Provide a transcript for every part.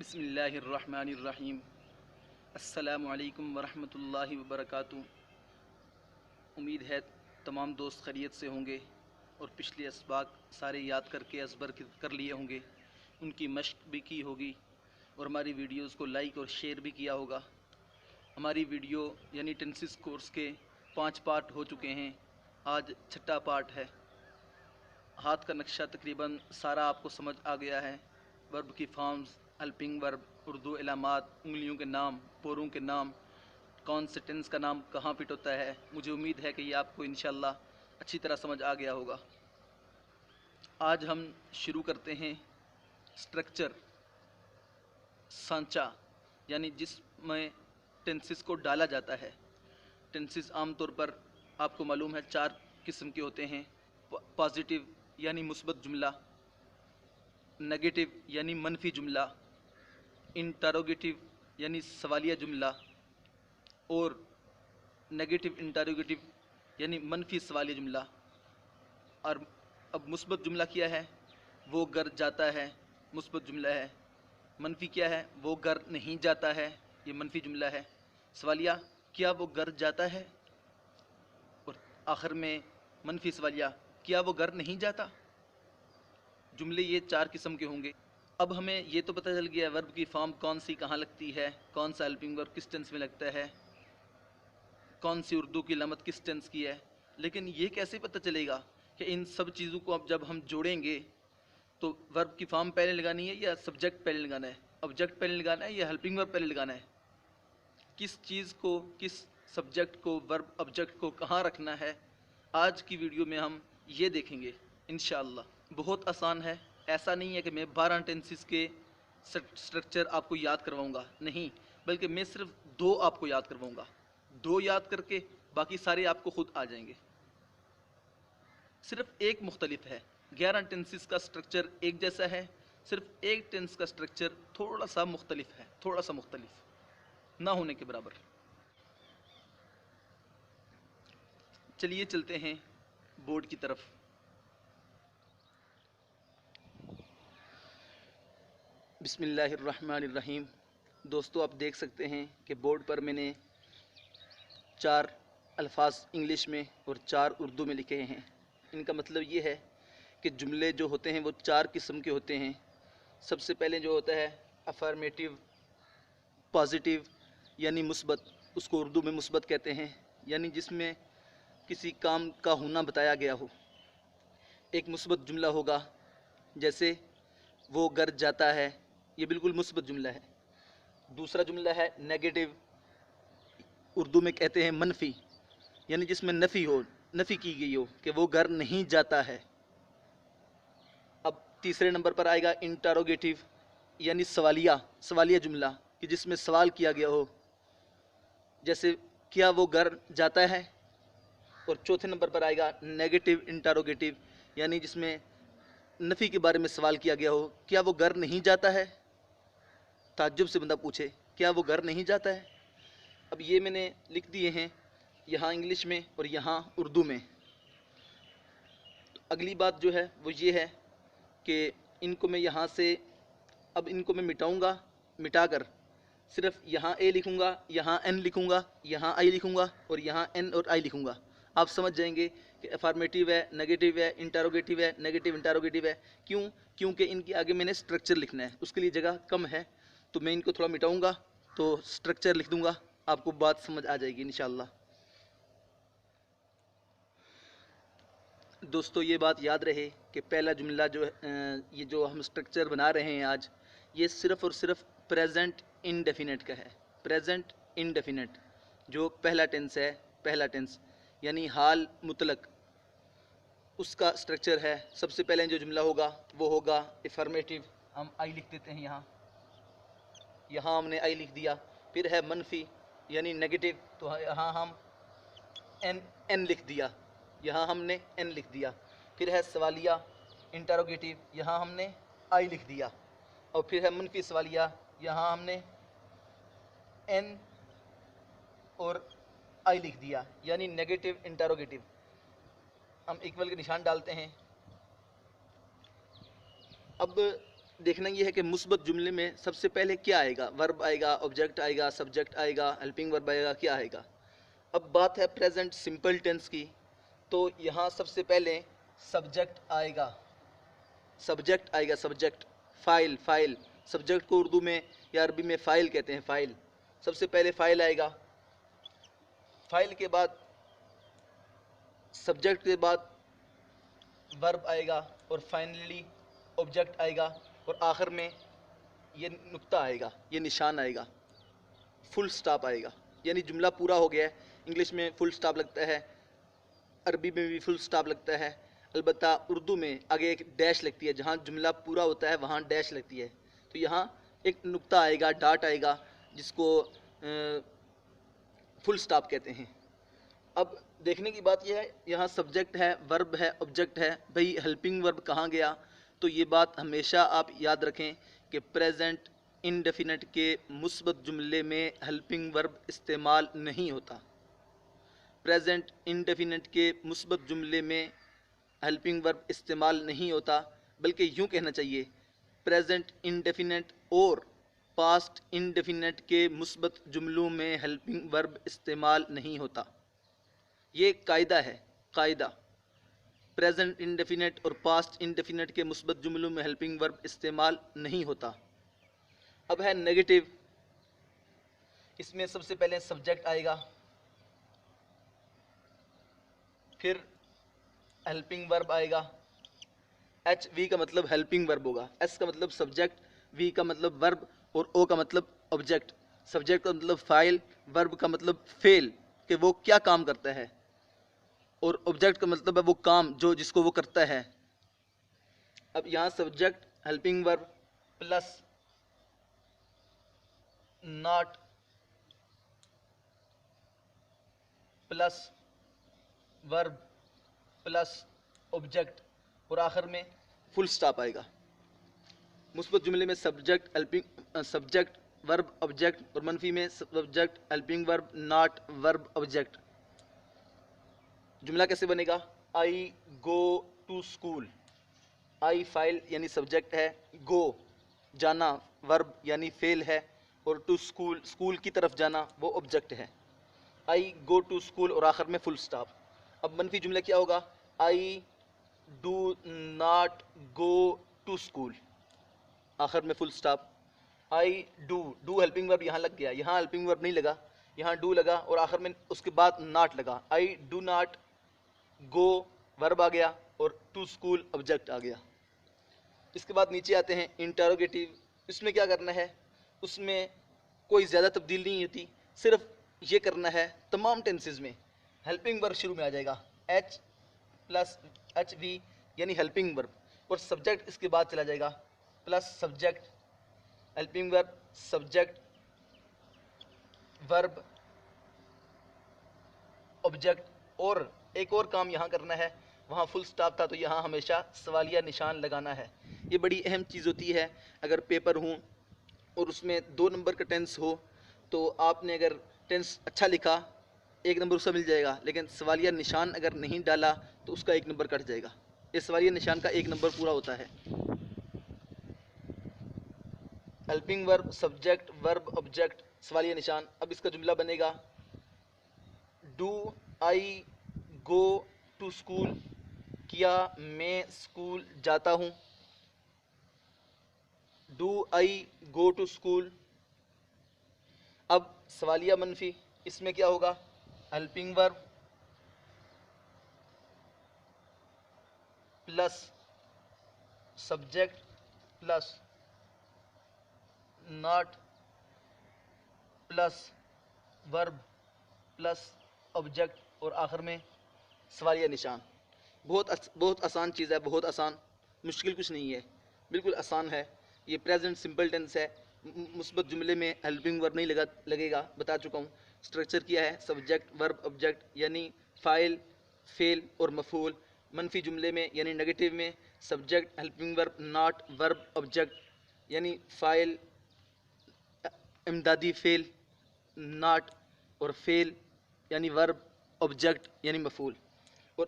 بسم اللہ الرحمن الرحیم۔ السلام علیکم ورحمۃ اللہ وبرکاتہ۔ امید ہے تمام دوست خیریت سے ہوں گے اور پچھلے اسباق سارے یاد کر کے ازبر کر لیے ہوں گے، ان کی مشق بھی کی ہوگی اور ہماری ویڈیوز کو لائک اور شیئر بھی کیا ہوگا۔ ہماری ویڈیو یعنی ٹینسز کورس کے 5 پارٹ ہو چکے ہیں، آج 6واں پارٹ ہے۔ ہاتھ کا نقشہ تقریباً سارا آپ کو سمجھ آ گیا ہے۔ ورب کی فارمز، ہیلپنگ ورب، اردو علامات، انگلیوں کے نام، پوروں کے نام، کون سے ٹینس کا نام کہاں فٹ ہوتا ہے، مجھے امید ہے کہ یہ آپ کو انشاءاللہ اچھی طرح سمجھ آ گیا ہوگا۔ آج ہم شروع کرتے ہیں سٹرکچر، سانچہ، یعنی جس میں ٹینسز کو ڈالا جاتا ہے۔ ٹینسز عام طور پر آپ کو معلوم ہے 4 قسم کے ہوتے ہیں: پازیٹیو یعنی مثبت جملہ، نگیٹو یعنی منفی جملہ، انٹروگیٹو یعنی سوالیہ جملہ، اور نگیٹو انٹروگیٹو یعنی منفی سوالیہ جملہ۔ اور اب مثبت جملہ کیا ہے؟ وہ گھر جاتا ہے، مثبت جملہ ہے۔ منفی کیا ہے؟ وہ گھر نہیں جاتا ہے، یہ منفی جملہ ہے۔ سوالیہ، کیا وہ گھر جاتا ہے؟ اور آخر میں منفی سوالیہ، کیا وہ گھر نہیں جاتا؟ جملے یہ 4 قسم کے ہوں گے۔ اب ہمیں یہ تو پتہ چل گیا ہے ورب کی فارم کون سی کہاں لگتی ہے، کون سا ہیلپنگ ورب کس ٹینس میں لگتا ہے، کون سی اردو کی علامت کس ٹینس کی ہے۔ لیکن یہ کیسے پتہ چلے گا کہ ان سب چیزوں کو اب جب ہم جوڑیں گے تو ورب کی فارم پہلے لگانی ہے یا سبجیکٹ پہلے لگانا ہے، آبجیکٹ پہلے لگانا ہے یا ہیلپنگ ورب پہلے لگانا ہے، کس چیز کو، کس سبجیکٹ کو، ورب آبجیکٹ کو کہاں رکھنا ہے، آج کی ویڈیو میں ہم یہ دیکھیں گے انشاءاللہ۔ بہت آسان ہے، ایسا نہیں ہے کہ میں 12 ٹینسز کے سٹرکچر آپ کو یاد کرواؤں گا، نہیں، بلکہ میں صرف 2 آپ کو یاد کرواؤں گا۔ 2 یاد کر کے باقی سارے آپ کو خود آ جائیں گے۔ صرف ایک مختلف ہے، 11 ٹینسز کا سٹرکچر ایک جیسا ہے، صرف ایک ٹینس کا سٹرکچر تھوڑا سا مختلف ہے، تھوڑا سا مختلف نہ ہونے کے برابر۔ چلیے چلتے ہیں بورڈ کی طرف۔ بسم اللہ الرحمن الرحیم۔ دوستو آپ دیکھ سکتے ہیں کہ بورڈ پر میں نے 4 الفاظ انگلش میں اور 4 اردو میں لکھے ہیں۔ ان کا مطلب یہ ہے کہ جملے جو ہوتے ہیں وہ 4 قسم کے ہوتے ہیں۔ سب سے پہلے جو ہوتا ہے افرمیٹیو، پازیٹیو یعنی مثبت، اس کو اردو میں مثبت کہتے ہیں، یعنی جس میں کسی کام کا ہونا بتایا گیا ہو۔ ایک مثبت جملہ ہوگا، جیسے وہ گھر جاتا ہے، یہ بالکل مثبت جملہ ہے۔ دوسرا جملہ ہے نیگیٹو، اردو میں کہتے ہیں منفی، یعنی جس میں نفی ہو، نفی کی گئی ہو کہ وہ گھر نہیں جاتا ہے۔ اب تیسرے نمبر پر آئے گا انٹروگیٹو، یعنی سوالیہ جملہ، کہ جس میں سوال کیا گیا ہو، جیسے کیا وہ گھر جاتا ہے۔ اور چوتھے نمبر پر آئے گا نیگیٹو انٹروگیٹو، یعنی جس میں نفی کے بارے میں سوال کیا گیا ہو، کیا وہ گھر نہیں جاتا ہے؟ تعجب سے بندہ پوچھے کیا وہ گھر نہیں جاتا ہے؟ اب یہ میں نے لکھ دیے ہیں یہاں انگلش میں اور یہاں اردو میں۔ اگلی بات جو ہے وہ یہ ہے کہ ان کو میں یہاں سے، اب ان کو میں مٹاؤں گا، مٹا کر صرف یہاں اے لکھوں گا، یہاں این لکھوں گا، یہاں آئی لکھوں گا اور یہاں این اور آئی لکھوں گا۔ آپ سمجھ جائیں گے کہ افرمیٹیو ہے، نیگیٹو ہے، انٹروگیٹو ہے، نیگیٹو انٹروگیٹو ہے۔ کیونکہ ان کے آگے میں نے سٹرکچر لکھنا ہے، اس کے لیے جگہ کم ہے، تو میں ان کو تھوڑا مٹاؤں گا تو سٹرکچر لکھ دوں گا، آپ کو بات سمجھ آ جائے گی انشاءاللہ۔ دوستو یہ بات یاد رہے کہ پہلا جملہ جو یہ جو ہم سٹرکچر بنا رہے ہیں آج، یہ صرف اور صرف پریزنٹ انڈیفینٹ کا ہے۔ پریزنٹ انڈیفینٹ جو پہلا ٹینس ہے، پہلا ٹینس یعنی حال مطلق، اس کا سٹرکچر ہے۔ سب سے پہلے جو جملہ ہوگا وہ ہوگا افرمیٹیو، ہم آئی لکھ دیتے ہیں، یہاں ہم نے آئی لکھ دیا۔ پھر ہے منفی یعنی نیگیٹو، تو یہاں ہم این لکھ دیا، یہاں ہم نے این لکھ دیا۔ پھر ہے سوالیہ انٹروگیٹو، یہاں ہم نے آئی لکھ دیا۔ اور پھر ہے منفی سوالیہ، یہاں ہم نے این اور آئی لکھ دیا، یعنی نیگیٹو انٹروگیٹو۔ ہم ایکول کے نشان ڈالتے ہیں۔ اب دیکھنا یہ ہے کہ مثبت جملے میں سب سے پہلے کیا آئے گا، ورب آئے گا، آبجیکٹ آئے گا، سبجیکٹ آئے گا، ہیلپنگ ورب آئے گا، کیا آئے گا؟ اب بات ہے پریزنٹ سمپل ٹینس کی، تو یہاں سب سے پہلے سبجیکٹ آئے گا، سبجیکٹ آئے گا، سبجیکٹ، فائل، فائل، سبجیکٹ کو اردو میں یا عربی میں فائل کہتے ہیں، فائل، سب سے پہلے فائل آئے گا، فائل کے بعد سبجیکٹ کے بعد ورب آئے گا، اور فائنلی آبجیکٹ آئے گا، اور آخر میں یہ نقطہ آئے گا، یہ نشان آئے گا، فل سٹاپ آئے گا، یعنی جملہ پورا ہو گیا ہے۔ انگلش میں فل سٹاپ لگتا ہے، عربی میں بھی فل سٹاپ لگتا ہے، البتہ اردو میں آگے ایک ڈیش لگتی ہے، جہاں جملہ پورا ہوتا ہے وہاں ڈیش لگتی ہے، تو یہاں ایک نقطہ آئے گا، ڈاٹ آئے گا، جس کو فل سٹاپ کہتے ہیں۔ اب دیکھنے کی بات یہ ہے، یہاں سبجیکٹ ہے، ورب ہے، آبجیکٹ ہے، بھئی ہیلپنگ ورب کہاں گیا؟ تو یہ بات ہمیشہ آپ یاد رکھیں کہ پریزنٹ انڈیفینٹ کے مثبت جملے میں ہیلپنگ ورب استعمال نہیں ہوتا، پریزنٹ انڈیفینٹ کے مثبت جملے میں ہیلپنگ ورب استعمال نہیں ہوتا، بلکہ یوں کہنا چاہیے، پریزنٹ انڈیفینٹ اور پاسٹ انڈیفینٹ کے مثبت جملوں میں ہیلپنگ ورب استعمال نہیں ہوتا۔ یہ ایک قاعدہ ہے، قاعدہ، پریزنٹ انڈیفینٹ اور پاسٹ انڈیفینٹ کے مثبت جملوں میں ہیلپنگ ورب استعمال نہیں ہوتا۔ اب ہے نیگیٹو، اس میں سب سے پہلے سبجیکٹ آئے گا، پھر ہیلپنگ ورب آئے گا، ایچ وی کا مطلب ہیلپنگ ورب ہوگا، ایس کا مطلب سبجیکٹ، وی کا مطلب ورب، اور او کا مطلب آبجیکٹ۔ سبجیکٹ کا مطلب فائل، ورب کا مطلب فعل کہ وہ کیا کام کرتا ہے، اور آبجیکٹ کا مطلب ہے وہ کام جو جس کو وہ کرتا ہے۔ اب یہاں subject helping verb plus not plus verb plus object, اور آخر میں فل سٹاپ آئے گا۔ مثبت جملے میں subject helping, subject verb object, اور منفی میں subject helping verb not verb object. جملہ کیسے بنے گا؟ I go to school, I فائل یعنی سبجیکٹ ہے، گو جانا ورب یعنی فعل ہے، اور ٹو اسکول اسکول کی طرف جانا وہ آبجیکٹ ہے۔ آئی گو ٹو اسکول اور آخر میں فل سٹاپ۔ اب منفی جملہ کیا ہوگا؟ I do not go to school, آخر میں full stop. I do helping verb یہاں لگ گیا، یہاں ہیلپنگ ورب نہیں لگا، یہاں ڈو لگا، اور آخر میں اس کے بعد ناٹ لگا، آئی ڈو ناٹ گو ورب آ گیا، اور ٹو اسکول آبجیکٹ آ گیا۔ اس کے بعد نیچے آتے ہیں انٹروگیٹو، اس میں کیا کرنا ہے؟ اس میں کوئی زیادہ تبدیل نہیں ہوتی، صرف یہ کرنا ہے تمام ٹینسز میں ہیلپنگ ورب شروع میں آ جائے گا، ایچ پلس ایچ وی یعنی ہیلپنگ ورب، اور سبجیکٹ اس کے بعد چلا جائے گا، پلس سبجیکٹ ہیلپنگ ورب سبجیکٹ ورب آبجیکٹ، اور ایک اور کام یہاں کرنا ہے، وہاں فل سٹاپ تھا تو یہاں ہمیشہ سوالیہ نشان لگانا ہے۔ یہ بڑی اہم چیز ہوتی ہے، اگر پیپر ہوں اور اس میں 2 نمبر کا ٹینس ہو تو آپ نے اگر ٹینس اچھا لکھا 1 نمبر اس کا مل جائے گا، لیکن سوالیہ نشان اگر نہیں ڈالا تو اس کا 1 نمبر کٹ جائے گا۔ یہ سوالیہ نشان کا 1 نمبر پورا ہوتا ہے۔ ہیلپنگ ورب سبجیکٹ ورب آبجیکٹ سوالیہ نشان۔ اب اس کا جملہ بنے گا، do I go to school, کیا میں اسکول جاتا ہوں؟ Do I go to school. اب سوالیہ منفی، اس میں کیا ہوگا؟ Helping verb plus subject plus not plus verb plus object, اور آخر میں سوالیہ نشان۔ بہت آسان چیز ہے، بہت آسان، مشکل کچھ نہیں ہے، بالکل آسان ہے۔ یہ پریزنٹ سمپل ٹینس ہے، مثبت جملے میں ہیلپنگ ورب نہیں لگے گا، بتا چکا ہوں۔ اسٹرکچر کیا ہے؟ سبجیکٹ ورب آبجیکٹ یعنی فاعل فعل اور مفعول۔ منفی جملے میں یعنی نیگیٹو میں subject helping verb not verb object یعنی فاعل امدادی فعل ناٹ، اور فعل یعنی ورب آبجیکٹ یعنی مفعول۔ اور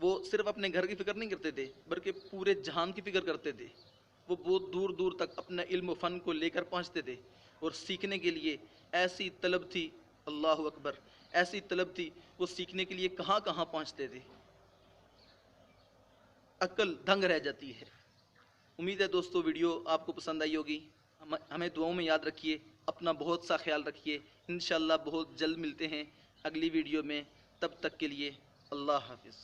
وہ صرف اپنے گھر کی فکر نہیں کرتے تھے بلکہ پورے جہان کی فکر کرتے تھے۔ وہ بہت دور دور تک اپنا علم و فن کو لے کر پہنچتے تھے اور سیکھنے کے لیے ایسی طلب تھی، اللہ اکبر، ایسی طلب تھی، وہ سیکھنے کے لیے کہاں کہاں پہنچتے تھے، عقل دنگ رہ جاتی ہے۔ امید ہے دوستو ویڈیو آپ کو پسند آئی ہوگی، ہمیں دعاؤں میں یاد رکھیے، اپنا بہت سا خیال رکھیے، انشاءاللہ بہت جلد ملتے ہیں اگلی ویڈیو میں، تب تک کے لیے اللہ حافظ۔